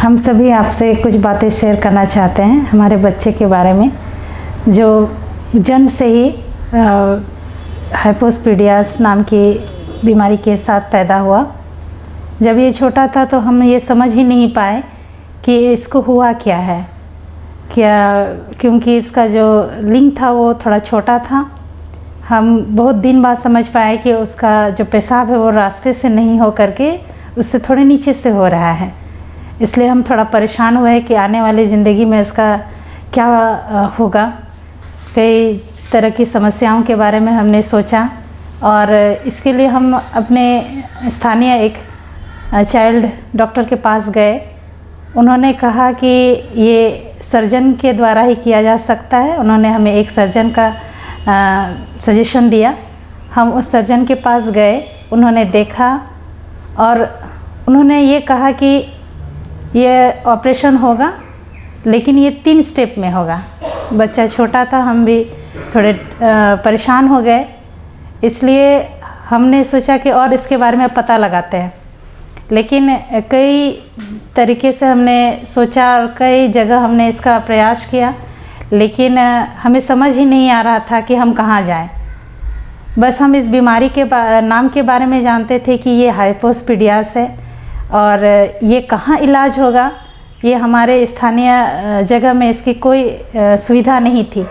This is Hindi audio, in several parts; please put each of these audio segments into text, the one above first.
हम सभी आपसे कुछ बातें शेयर करना चाहते हैं हमारे बच्चे के बारे में, जो जन्म से ही हाइपोस्पीडियास नाम की बीमारी के साथ पैदा हुआ। जब ये छोटा था तो हम ये समझ ही नहीं पाए कि इसको हुआ क्या है, क्योंकि इसका जो लिंग था वो थोड़ा छोटा था। हम बहुत दिन बाद समझ पाए कि उसका जो पेशाब है वो रास्ते से नहीं हो करके उससे थोड़े नीचे से हो रहा है। इसलिए हम थोड़ा परेशान हुए कि आने वाली ज़िंदगी में इसका क्या होगा। कई तरह की समस्याओं के बारे में हमने सोचा और इसके लिए हम अपने स्थानीय एक चाइल्ड डॉक्टर के पास गए। उन्होंने कहा कि ये सर्जन के द्वारा ही किया जा सकता है। उन्होंने हमें एक सर्जन का सजेशन दिया। हम उस सर्जन के पास गए, उन्होंने देखा और उन्होंने ये कहा कि ये ऑपरेशन होगा, लेकिन ये 3 स्टेप में होगा। बच्चा छोटा था, हम भी थोड़े परेशान हो गए, इसलिए हमने सोचा कि और इसके बारे में पता लगाते हैं। लेकिन कई तरीके से हमने सोचा और कई जगह हमने इसका प्रयास किया, लेकिन हमें समझ ही नहीं आ रहा था कि हम कहाँ जाएं। बस हम इस बीमारी के नाम के बारे में जानते थे कि ये हाइपोस्पीडियास है और ये कहाँ इलाज होगा, ये हमारे स्थानीय जगह में इसकी कोई सुविधा नहीं थी।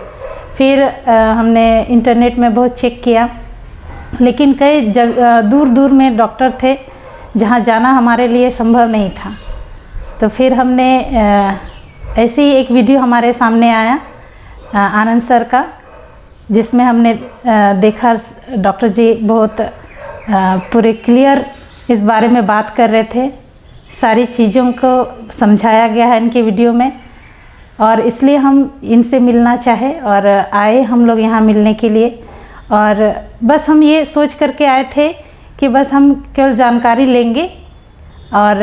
फिर हमने इंटरनेट में बहुत चेक किया, लेकिन कई दूर दूर में डॉक्टर थे जहाँ जाना हमारे लिए संभव नहीं था। तो फिर हमने ऐसे ही एक वीडियो हमारे सामने आया आनंद सर का, जिसमें हमने देखा डॉक्टर जी बहुत पूरे क्लियर इस बारे में बात कर रहे थे। सारी चीज़ों को समझाया गया है इनके वीडियो में, और इसलिए हम इनसे मिलना चाहे और आए हम लोग यहाँ मिलने के लिए। और बस हम ये सोच करके आए थे कि बस हम केवल जानकारी लेंगे और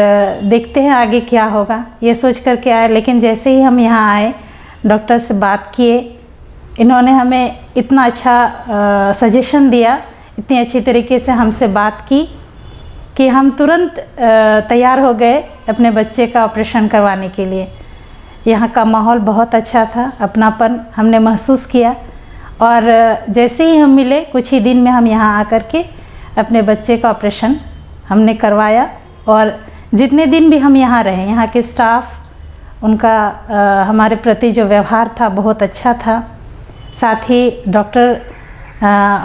देखते हैं आगे क्या होगा, ये सोच करके आए। लेकिन जैसे ही हम यहाँ आए, डॉक्टर से बात किए, इन्होंने हमें इतना अच्छा सजेशन दिया, इतनी अच्छी तरीके से हमसे बात की कि हम तुरंत तैयार हो गए अपने बच्चे का ऑपरेशन करवाने के लिए। यहाँ का माहौल बहुत अच्छा था, अपनापन हमने महसूस किया। और जैसे ही हम मिले, कुछ ही दिन में हम यहाँ आकर के अपने बच्चे का ऑपरेशन हमने करवाया। और जितने दिन भी हम यहाँ रहे, यहाँ के स्टाफ, उनका हमारे प्रति जो व्यवहार था बहुत अच्छा था। साथ ही डॉक्टर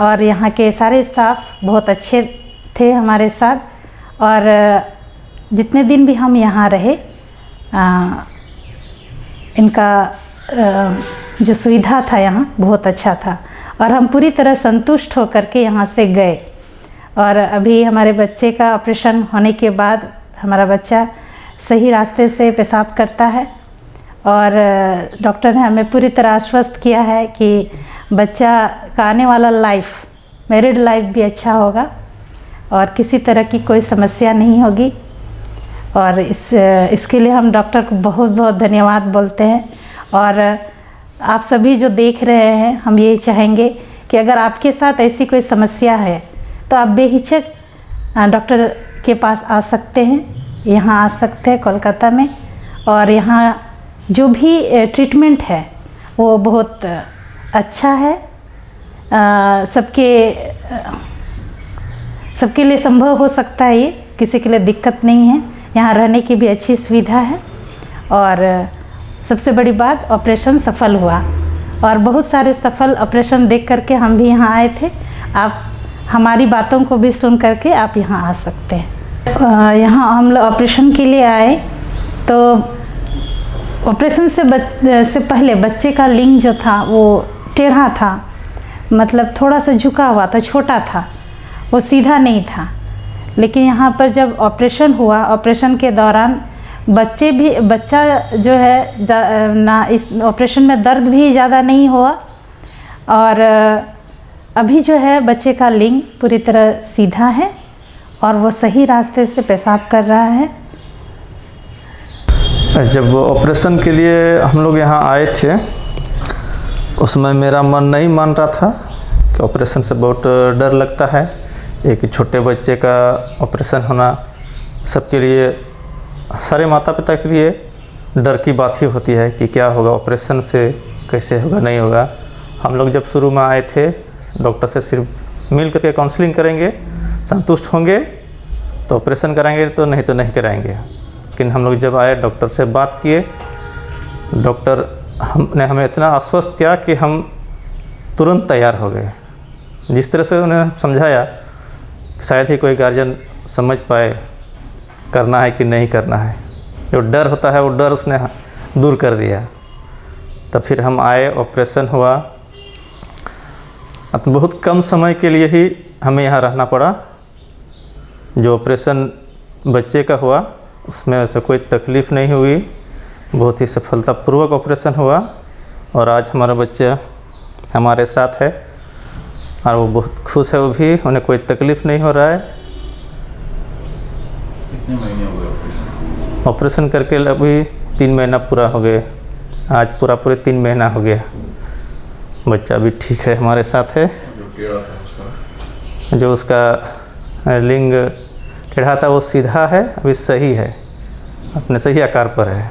और यहाँ के सारे स्टाफ बहुत अच्छे थे हमारे साथ। और जितने दिन भी हम यहाँ रहे, इनका जो सुविधा था यहाँ बहुत अच्छा था और हम पूरी तरह संतुष्ट होकर के यहाँ से गए। और अभी हमारे बच्चे का ऑपरेशन होने के बाद हमारा बच्चा सही रास्ते से पेशाब करता है और डॉक्टर ने हमें पूरी तरह आश्वस्त किया है कि बच्चा का आने वाला लाइफ, मैरिड लाइफ भी अच्छा होगा और किसी तरह की कोई समस्या नहीं होगी। और इसके लिए हम डॉक्टर को बहुत बहुत धन्यवाद बोलते हैं। और आप सभी जो देख रहे हैं, हम यही चाहेंगे कि अगर आपके साथ ऐसी कोई समस्या है तो आप बेहिचक डॉक्टर के पास आ सकते हैं, यहाँ आ सकते हैं कोलकाता में। और यहाँ जो भी ट्रीटमेंट है वो बहुत अच्छा है, सबके लिए संभव हो सकता है, ये किसी के लिए दिक्कत नहीं है। यहाँ रहने की भी अच्छी सुविधा है और सबसे बड़ी बात, ऑपरेशन सफल हुआ और बहुत सारे सफल ऑपरेशन देख करके हम भी यहाँ आए थे। आप हमारी बातों को भी सुन करके आप यहाँ आ सकते हैं। यहाँ हम लोग ऑपरेशन के लिए आए तो ऑपरेशन से पहले बच्चे का लिंग जो था वो टेढ़ा था, मतलब थोड़ा सा झुका हुआ था, छोटा था, वो सीधा नहीं था। लेकिन यहाँ पर जब ऑपरेशन हुआ, ऑपरेशन के दौरान बच्चा जो है ना, इस ऑपरेशन में दर्द भी ज़्यादा नहीं हुआ और अभी जो है बच्चे का लिंग पूरी तरह सीधा है और वो सही रास्ते से पेशाब कर रहा है। जब ऑपरेशन के लिए हम लोग यहाँ आए थे, उसमें मेरा मन नहीं मान रहा था कि ऑपरेशन से बहुत डर लगता है। एक छोटे बच्चे का ऑपरेशन होना सबके लिए सारे माता पिता के लिए डर की बात ही होती है कि क्या होगा ऑपरेशन से, कैसे होगा नहीं होगा। हम लोग जब शुरू में आए थे डॉक्टर से सिर्फ मिल करके काउंसलिंग करेंगे, संतुष्ट होंगे तो ऑपरेशन कराएंगे, तो नहीं कराएंगे। लेकिन हम लोग जब आए डॉक्टर से बात किए, डॉक्टर ने हमें इतना आश्वस्त किया कि हम तुरंत तैयार हो गए। जिस तरह से उन्हें समझाया शायद ही कोई गार्जियन समझ पाए करना है कि नहीं करना है। जो डर होता है वो डर उसने दूर कर दिया। तब फिर हम आए, ऑपरेशन हुआ। अब बहुत कम समय के लिए ही हमें यहाँ रहना पड़ा। जो ऑपरेशन बच्चे का हुआ उसमें ऐसे कोई तकलीफ़ नहीं हुई, बहुत ही सफलतापूर्वक ऑपरेशन हुआ और आज हमारा बच्चा हमारे साथ है और वो बहुत खुश है। वो भी, उन्हें कोई तकलीफ़ नहीं हो रहा है। कितने महीने हो गए ऑपरेशन? ऑपरेशन करके अभी 3 महीना पूरा हो गए। आज पूरे 3 महीना हो गया। बच्चा भी ठीक है, हमारे साथ है। जो टेढ़ा था उसका, जो उसका लिंग टेढ़ा था वो सीधा है, अभी सही है, अपने सही आकार पर है।